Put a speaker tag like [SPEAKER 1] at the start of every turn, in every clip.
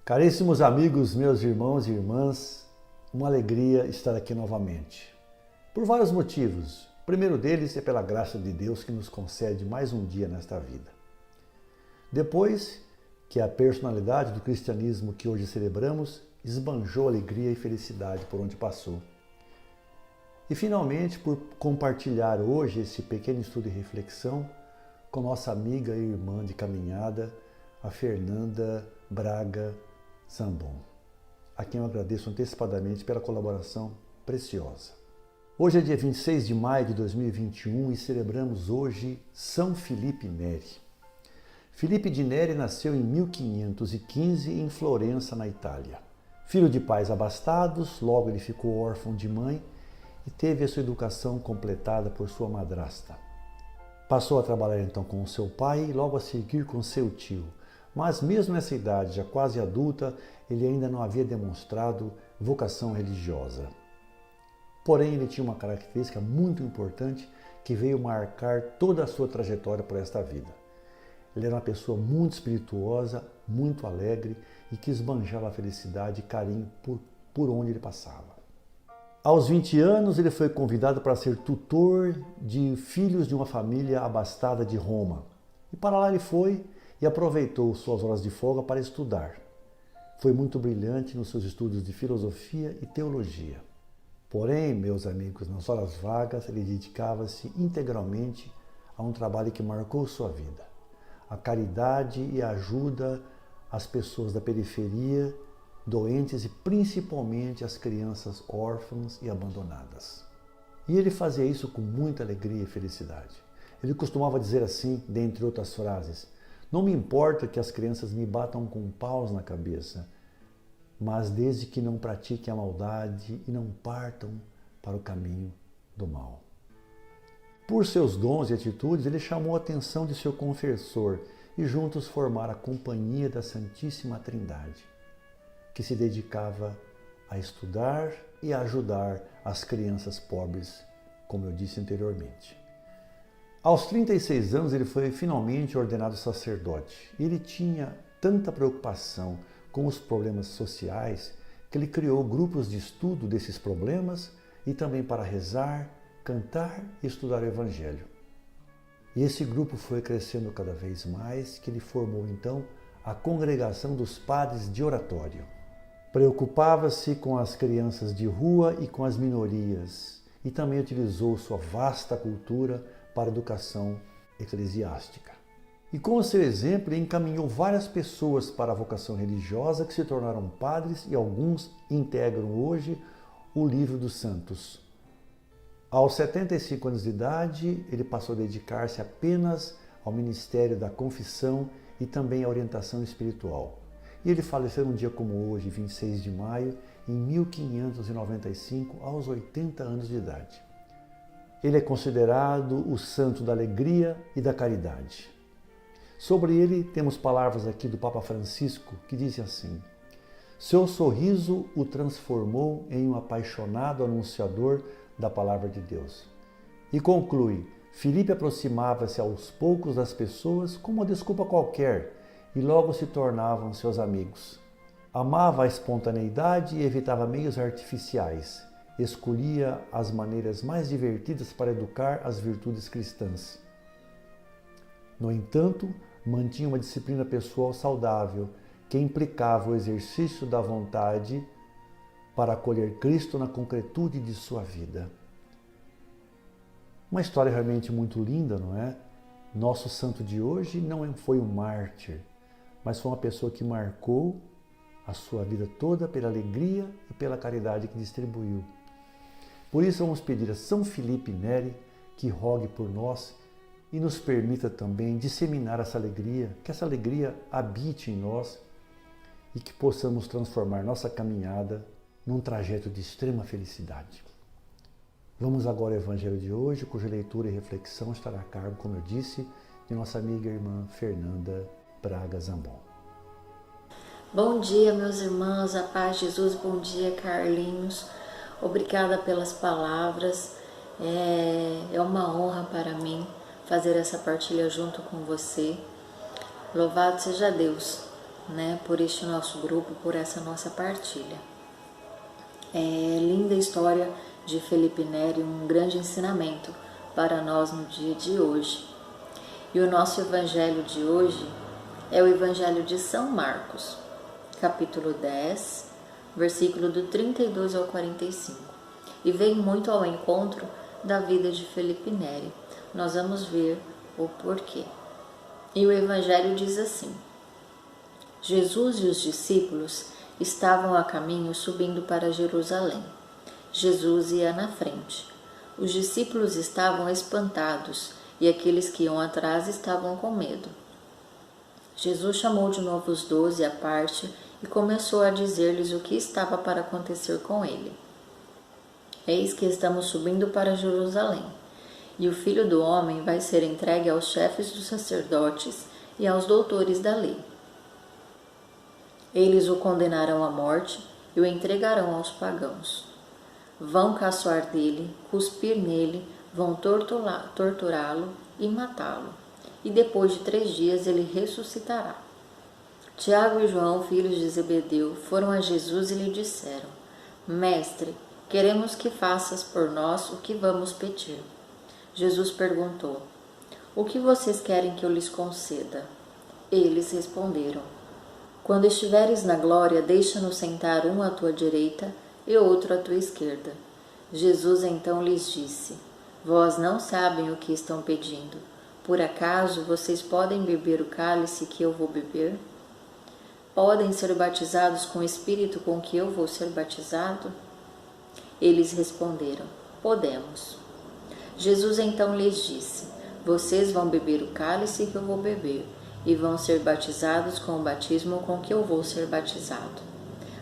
[SPEAKER 1] Caríssimos amigos, meus irmãos e irmãs, uma alegria estar aqui novamente. Por vários motivos. O primeiro deles é pela graça de Deus que nos concede mais um dia nesta vida. Depois, que a personalidade do cristianismo que hoje celebramos esbanjou alegria e felicidade por onde passou. E finalmente, por compartilhar hoje esse pequeno estudo e reflexão com nossa amiga e irmã de caminhada, a Fernanda Braga Zambon, a quem eu agradeço antecipadamente pela colaboração preciosa. Hoje é dia 26 de maio de 2021 e celebramos hoje São Filipe Neri. Filipe de Neri nasceu em 1515 em Florença, na Itália. Filho de pais abastados, logo ele ficou órfão de mãe e teve a sua educação completada por sua madrasta. Passou a trabalhar então com o seu pai e logo a seguir com seu tio. Mas mesmo nessa idade, já quase adulta, ele ainda não havia demonstrado vocação religiosa. Porém, ele tinha uma característica muito importante que veio marcar toda a sua trajetória por esta vida. Ele era uma pessoa muito espirituosa, muito alegre e que esbanjava felicidade e carinho por onde ele passava. Aos 20 anos, ele foi convidado para ser tutor de filhos de uma família abastada de Roma. E para lá ele foi e aproveitou suas horas de folga para estudar. Foi muito brilhante nos seus estudos de filosofia e teologia. Porém, meus amigos, nas horas vagas, ele dedicava-se integralmente a um trabalho que marcou sua vida: a caridade e a ajuda às pessoas da periferia, doentes e principalmente às crianças órfãs e abandonadas. E ele fazia isso com muita alegria e felicidade. Ele costumava dizer assim, dentre outras frases: não me importa que as crianças me batam com paus na cabeça, mas desde que não pratiquem a maldade e não partam para o caminho do mal. Por seus dons e atitudes, ele chamou a atenção de seu confessor e juntos formaram a Companhia da Santíssima Trindade, que se dedicava a estudar e a ajudar as crianças pobres, como eu disse anteriormente. Aos 36 anos, ele foi finalmente ordenado sacerdote. Ele tinha tanta preocupação com os problemas sociais que ele criou grupos de estudo desses problemas e também para rezar, cantar e estudar o Evangelho. E esse grupo foi crescendo cada vez mais, que ele formou então a Congregação dos Padres de Oratório. Preocupava-se com as crianças de rua e com as minorias e também utilizou sua vasta cultura para a educação eclesiástica. E com o seu exemplo, ele encaminhou várias pessoas para a vocação religiosa que se tornaram padres e alguns integram hoje o Livro dos Santos. Aos 75 anos de idade, ele passou a dedicar-se apenas ao ministério da confissão e também à orientação espiritual. E ele faleceu um dia como hoje, 26 de maio, em 1595, aos 80 anos de idade. Ele é considerado o santo da alegria e da caridade. Sobre ele temos palavras aqui do Papa Francisco que dizem assim: seu sorriso o transformou em um apaixonado anunciador da palavra de Deus. E conclui: Filipe aproximava-se aos poucos das pessoas com uma desculpa qualquer e logo se tornavam seus amigos. Amava a espontaneidade e evitava meios artificiais. Escolhia as maneiras mais divertidas para educar as virtudes cristãs. No entanto, mantinha uma disciplina pessoal saudável, que implicava o exercício da vontade para acolher Cristo na concretude de sua vida. Uma história realmente muito linda, não é? Nosso santo de hoje não foi um mártir, mas foi uma pessoa que marcou a sua vida toda pela alegria e pela caridade que distribuiu. Por isso vamos pedir a São Filipe Neri que rogue por nós e nos permita também disseminar essa alegria, que essa alegria habite em nós e que possamos transformar nossa caminhada num trajeto de extrema felicidade. Vamos agora ao Evangelho de hoje, cuja leitura e reflexão estará a cargo, como eu disse, de nossa amiga e irmã Fernanda Braga Zambon.
[SPEAKER 2] Bom dia, meus irmãos, a paz de Jesus, bom dia, Carlinhos. Obrigada pelas palavras, é uma honra para mim fazer essa partilha junto com você. Louvado seja Deus, né, por este nosso grupo, por essa nossa partilha. É linda a história de Felipe Neri, um grande ensinamento para nós no dia de hoje. E o nosso evangelho de hoje é o evangelho de São Marcos, capítulo 10, versículo do 32 ao 45. E vem muito ao encontro da vida de Felipe Neri. Nós vamos ver o porquê. E o evangelho diz assim: Jesus e os discípulos estavam a caminho subindo para Jerusalém. Jesus ia na frente. Os discípulos estavam espantados e aqueles que iam atrás estavam com medo. Jesus chamou de novo os 12 à parte e começou a dizer-lhes o que estava para acontecer com ele. Eis que estamos subindo para Jerusalém, e o Filho do Homem vai ser entregue aos chefes dos sacerdotes e aos doutores da lei. Eles o condenarão à morte e o entregarão aos pagãos. Vão caçoar dele, cuspir nele, vão torturá-lo e matá-lo. E depois de 3 dias ele ressuscitará. Tiago e João, filhos de Zebedeu, foram a Jesus e lhe disseram: Mestre, queremos que faças por nós o que vamos pedir. Jesus perguntou: O que vocês querem que eu lhes conceda? Eles responderam: Quando estiveres na glória, deixa-nos sentar um à tua direita e outro à tua esquerda. Jesus então lhes disse: Vós não sabem o que estão pedindo. Por acaso vocês podem beber o cálice que eu vou beber? Podem ser batizados com o Espírito com que eu vou ser batizado? Eles responderam: Podemos. Jesus então lhes disse: Vocês vão beber o cálice que eu vou beber, e vão ser batizados com o batismo com que eu vou ser batizado.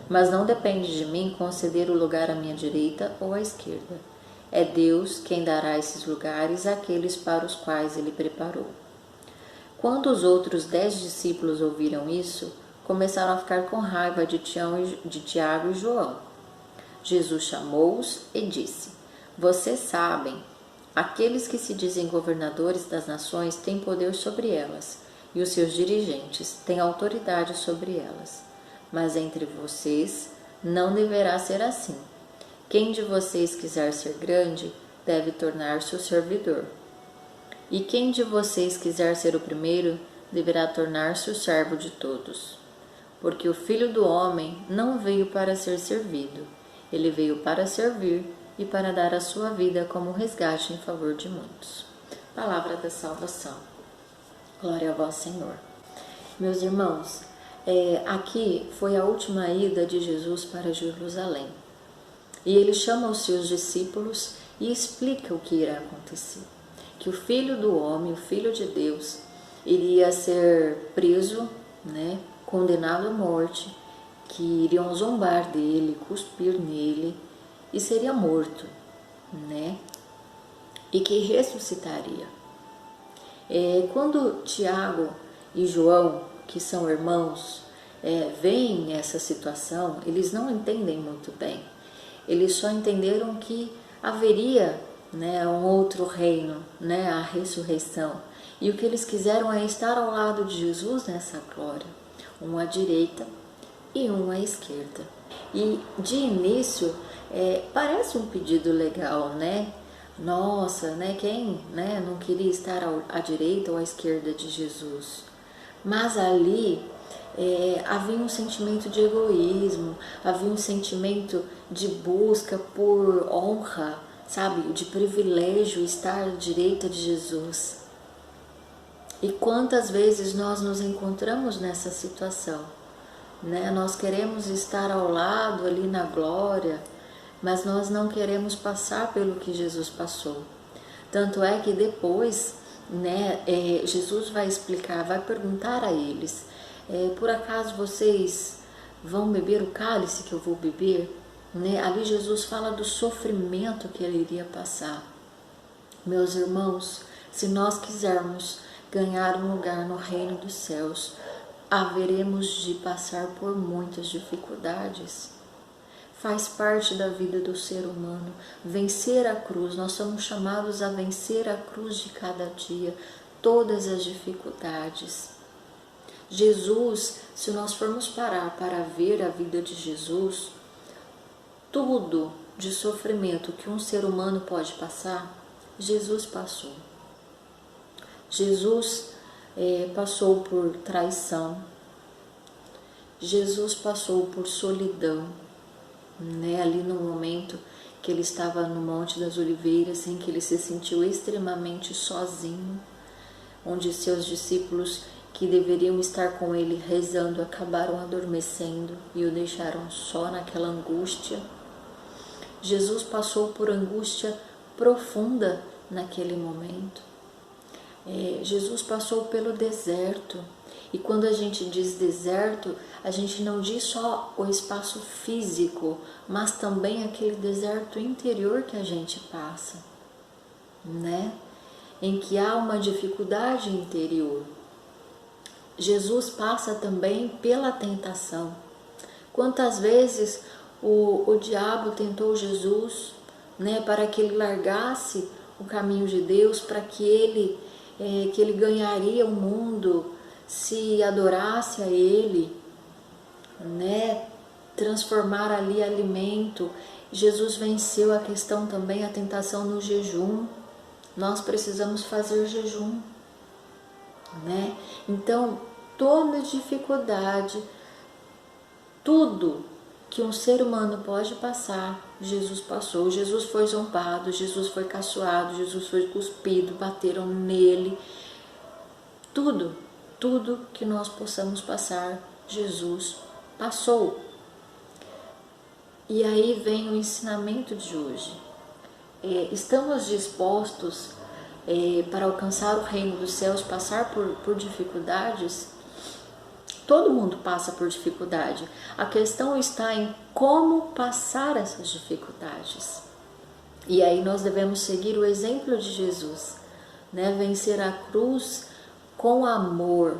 [SPEAKER 2] Mas não depende de mim conceder o lugar à minha direita ou à esquerda. É Deus quem dará esses lugares àqueles para os quais ele preparou. Quando os outros 10 discípulos ouviram isso, começaram a ficar com raiva de Tiago e João. Jesus chamou-os e disse: Vocês sabem, aqueles que se dizem governadores das nações têm poder sobre elas, e os seus dirigentes têm autoridade sobre elas. Mas entre vocês não deverá ser assim. Quem de vocês quiser ser grande, deve tornar-se o servidor. E quem de vocês quiser ser o primeiro, deverá tornar-se o servo de todos. Porque o Filho do Homem não veio para ser servido, ele veio para servir e para dar a sua vida como resgate em favor de muitos. Palavra da salvação. Glória a vós, Senhor. Meus irmãos, aqui foi a última ida de Jesus para Jerusalém. E ele chama os seus discípulos e explica o que irá acontecer. Que o Filho do Homem, o Filho de Deus, iria ser preso, condenado à morte, que iriam zombar dele, cuspir nele e seria morto, e que ressuscitaria. Quando Tiago e João, que são irmãos, veem essa situação, eles não entendem muito bem. Eles só entenderam que haveria um outro reino, a ressurreição. E o que eles quiseram é estar ao lado de Jesus nessa glória, um à direita e um à esquerda. E de início parece um pedido legal, Nossa, quem não queria estar à direita ou à esquerda de Jesus? Mas ali havia um sentimento de egoísmo, havia um sentimento de busca por honra, de privilégio estar à direita de Jesus. E quantas vezes nós nos encontramos nessa situação, Nós queremos estar ao lado ali na glória, mas nós não queremos passar pelo que Jesus passou. Tanto é que depois, Jesus vai explicar, vai perguntar a eles: por acaso vocês vão beber o cálice que eu vou beber? Ali Jesus fala do sofrimento que ele iria passar. Meus irmãos, se nós quisermos ganhar um lugar no reino dos céus, haveremos de passar por muitas dificuldades. Faz parte da vida do ser humano vencer a cruz. Nós somos chamados a vencer a cruz de cada dia, todas as dificuldades. Jesus, se nós formos parar para ver a vida de Jesus, tudo de sofrimento que um ser humano pode passar, Jesus passou. Jesus passou por traição, Jesus passou por solidão, né? Ali no momento que ele estava no Monte das Oliveiras, em que ele se sentiu extremamente sozinho, onde seus discípulos que deveriam estar com ele rezando acabaram adormecendo e o deixaram só naquela angústia. Jesus passou por angústia profunda naquele momento. Jesus passou pelo deserto. E quando a gente diz deserto, a gente não diz só o espaço físico, mas também aquele deserto interior que a gente passa, né? Em que há uma dificuldade interior. Jesus passa também pela tentação. Quantas vezes o diabo tentou Jesus, né, para que ele largasse o caminho de Deus, para que ele ganharia o mundo se adorasse a ele, né, transformar ali alimento. Jesus venceu a questão também, a tentação no jejum. Nós precisamos fazer jejum, né? Então, toda dificuldade, tudo que um ser humano pode passar, Jesus passou. Jesus foi zombado, Jesus foi caçoado, Jesus foi cuspido, bateram nele. Tudo que nós possamos passar, Jesus passou. E aí vem o ensinamento de hoje. Estamos dispostos para alcançar o reino dos céus, passar por dificuldades? Todo mundo passa por dificuldade. A questão está em como passar essas dificuldades. E aí nós devemos seguir o exemplo de Jesus, né? Vencer a cruz com amor,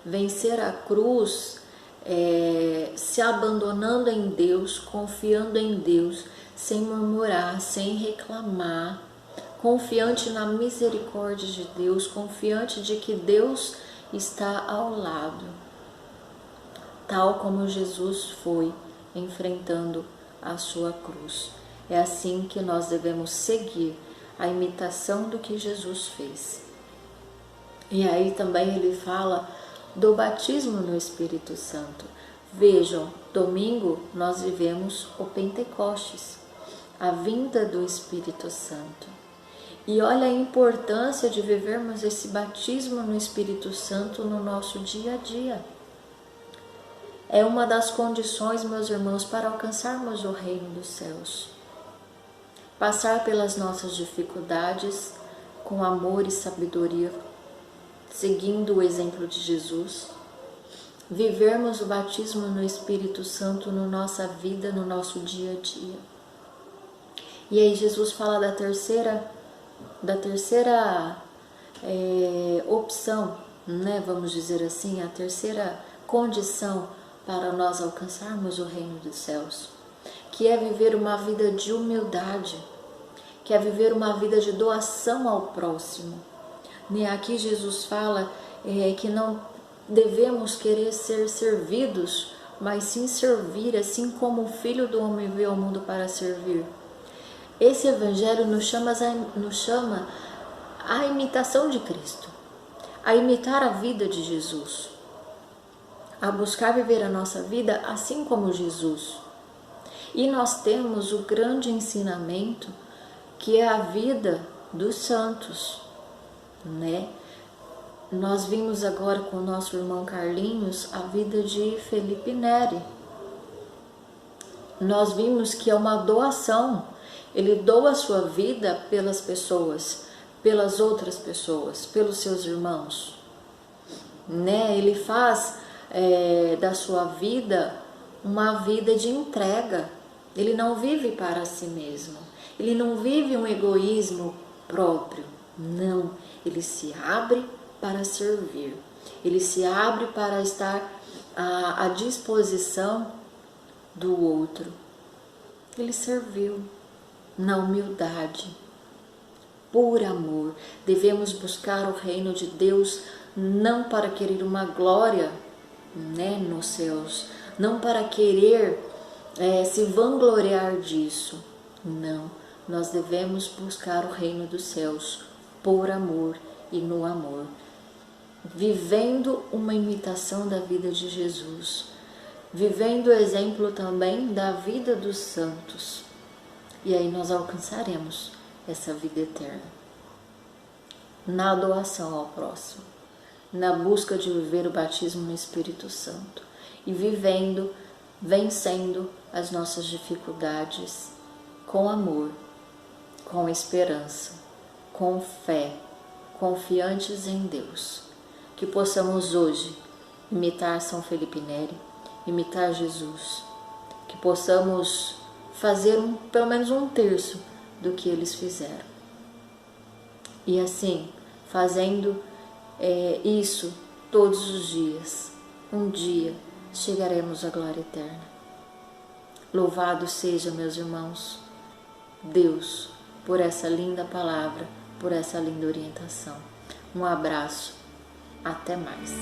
[SPEAKER 2] vencer a cruz se abandonando em Deus, confiando em Deus, sem murmurar, sem reclamar, confiante na misericórdia de Deus, confiante de que Deus está ao lado, tal como Jesus foi enfrentando a sua cruz. É assim que nós devemos seguir a imitação do que Jesus fez. E aí também ele fala do batismo no Espírito Santo. Vejam, domingo nós vivemos o Pentecostes, a vinda do Espírito Santo. E olha a importância de vivermos esse batismo no Espírito Santo no nosso dia a dia. É uma das condições, meus irmãos, para alcançarmos o reino dos céus. Passar pelas nossas dificuldades com amor e sabedoria, seguindo o exemplo de Jesus, vivermos o batismo no Espírito Santo na nossa vida, no nosso dia a dia. E aí Jesus fala da terceira opção, né? Vamos dizer assim, a terceira condição para nós alcançarmos o reino dos céus, que é viver uma vida de humildade, que é viver uma vida de doação ao próximo. Aqui Jesus fala que não devemos querer ser servidos, mas sim servir, assim como o Filho do Homem veio ao mundo para servir. Esse Evangelho nos chama à imitação de Cristo, a imitar a vida de Jesus, a buscar viver a nossa vida assim como Jesus. E nós temos o grande ensinamento que é a vida dos santos, né? Nós vimos agora com o nosso irmão Carlinhos a vida de Felipe Neri. Nós vimos que é uma doação. Ele doa a sua vida pelas pessoas, pelas outras pessoas, pelos seus irmãos, né? Ele faz da sua vida uma vida de entrega. Ele não vive para si mesmo. Ele não vive um egoísmo próprio. Não, ele se abre para servir. Ele se abre para estar à disposição do outro. Ele serviu na humildade. por amor. Devemos buscar o reino de Deus não para querer uma glória, nos céus, não para querer se vangloriar disso. Não, nós devemos buscar o reino dos céus por amor e no amor, vivendo uma imitação da vida de Jesus, vivendo o exemplo também da vida dos santos. E aí nós alcançaremos essa vida eterna. Na doação ao próximo, na busca de viver o batismo no Espírito Santo e vivendo, vencendo as nossas dificuldades com amor, com esperança, com fé, confiantes em Deus. Que possamos hoje imitar São Felipe Neri, imitar Jesus, que possamos fazer pelo menos um terço do que eles fizeram. E assim, fazendo isso todos os dias, um dia chegaremos à glória eterna. Louvado seja, meus irmãos, Deus, por essa linda palavra, por essa linda orientação. Um abraço, até mais.